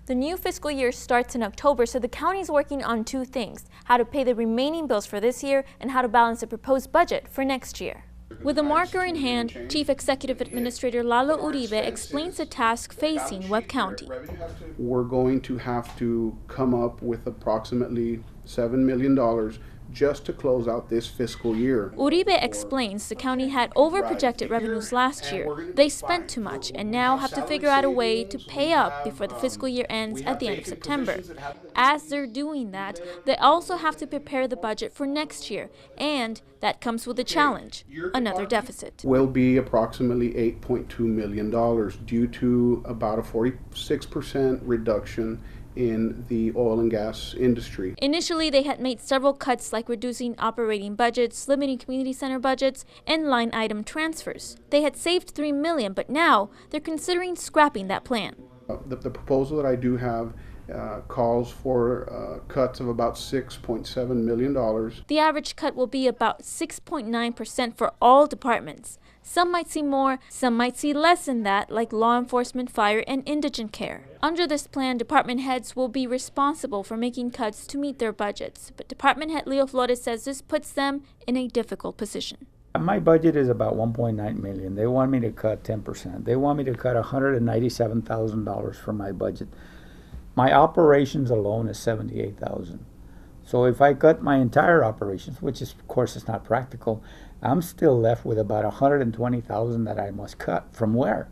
The new fiscal year starts in October, so the county is working on two things: how to pay the remaining bills for this year and how to balance the proposed budget for next year. With a marker in hand, Chief Executive Administrator Lalo Uribe explains the task facing Webb County. We're going to have to come up with approximately $7 million just to close out this fiscal year. Uribe explains the county had overprojected revenues last year. They spent too much and now have to figure out a way to pay up before the fiscal year ends at the end of September. As they're doing that, they also have to prepare the budget for next year, and that comes with a challenge: another deficit. Will be approximately $8.2 million due to about a 46% reduction in the oil and gas industry. Initially, they had made several cuts, like reducing operating budgets, limiting community center budgets, and line item transfers. They had saved $3 million, but now they're considering scrapping that plan. The proposal that I do have calls for cuts of about $6.7 million. The average cut will be about 6.9% for all departments. Some might see more, some might see less than that, like law enforcement, fire, and indigent care. Under this plan, department heads will be responsible for making cuts to meet their budgets. But Department Head Leo Flores says this puts them in a difficult position. My budget is about $1.9 million. They want me to cut 10%. They want me to cut $197,000 from my budget. My operations alone is $78,000. So if I cut my entire operations, which is, of course, is not practical, I'm still left with about $120,000 that I must cut. From where?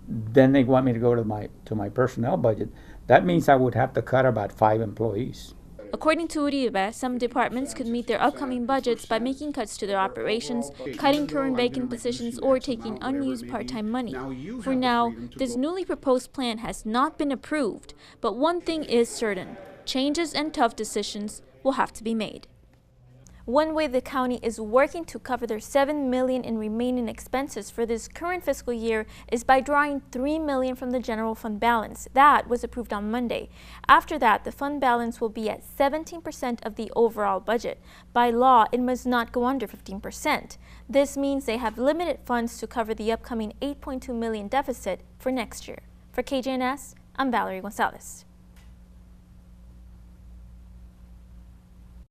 Then they want me to go to my personnel budget. That means I would have to cut about 5 employees. According to Uribe, some departments could meet their upcoming budgets by making cuts to their operations, cutting current vacant positions, or taking unused part-time money. For now, this newly proposed plan has not been approved, but one thing is certain: changes and tough decisions will have to be made. One way the county is working to cover their $7 million in remaining expenses for this current fiscal year is by drawing $3 million from the general fund balance. That was approved on Monday. After that, the fund balance will be at 17% of the overall budget. By law, it must not go under 15%. This means they have limited funds to cover the upcoming $8.2 million deficit for next year. For KJNS, I'm Valerie Gonzalez.